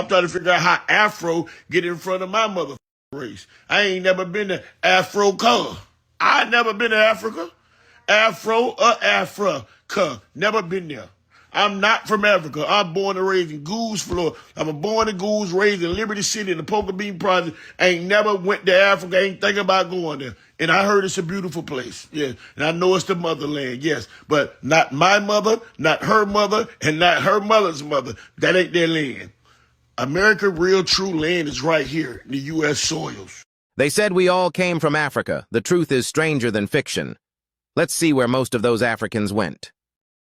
I'm trying to figure out how Afro get in front of my mother race. I ain't never been to Africa. I never been to Africa. Afro or Africa. Never been there. I'm not from Africa. I'm born and raised in Goose, Florida. I'm born in Goose, raised in Liberty City in the Poker Bean Project. Ain't never went to Africa. Ain't thinking about going there. And I heard it's a beautiful place. Yeah. And I know it's the motherland. Yes. But not my mother, not her mother, and not her mother's mother. That ain't their land. America, real true land is right here in the U.S. soils. They said we all came from Africa. The truth is stranger than fiction. Let's see where most of those Africans went.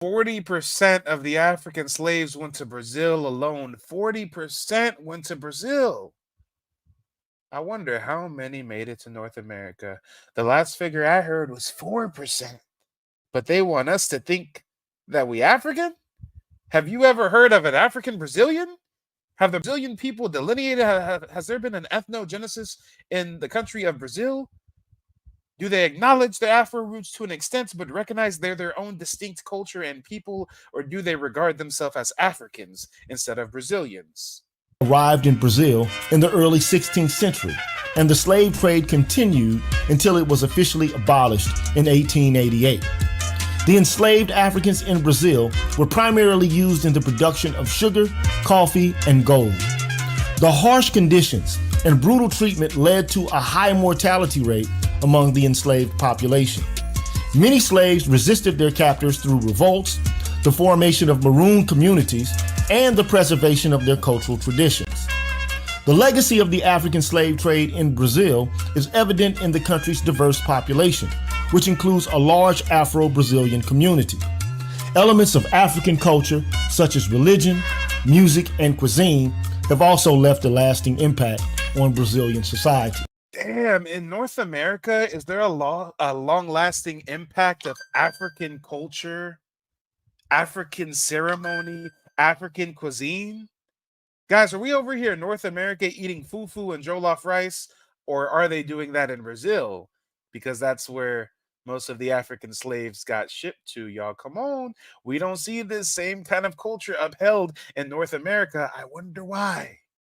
40% of the African slaves went to Brazil alone. 40% went to Brazil. I wonder how many made it to North America. The last figure I heard was 4%. But they want us to think that we African? Have you ever heard of an African Brazilian? Have the Brazilian people delineated? Has there been an ethnogenesis in the country of Brazil? Do they acknowledge their Afro roots to an extent, but recognize they're their own distinct culture and people, or do they regard themselves as Africans instead of Brazilians? Arrived in Brazil in the early 16th century, and the slave trade continued until it was officially abolished in 1888. The enslaved Africans in Brazil were primarily used in the production of sugar, coffee, and gold. The harsh conditions and brutal treatment led to a high mortality rate among the enslaved population. Many slaves resisted their captors through revolts, the formation of maroon communities, and the preservation of their cultural traditions. The legacy of the African slave trade in Brazil is evident in the country's diverse population, which includes a large Afro-Brazilian community. Elements of African culture, such as religion, music, and cuisine, have also left a lasting impact on Brazilian society. Damn, in North America, is there a long-lasting impact of African culture, African ceremony, African cuisine? Guys, are we over here in North America eating fufu and jollof rice, or are they doing that in Brazil? Because that's where most of the African slaves got shipped to, y'all. Come on. We don't see this same kind of culture upheld in North America. I wonder why.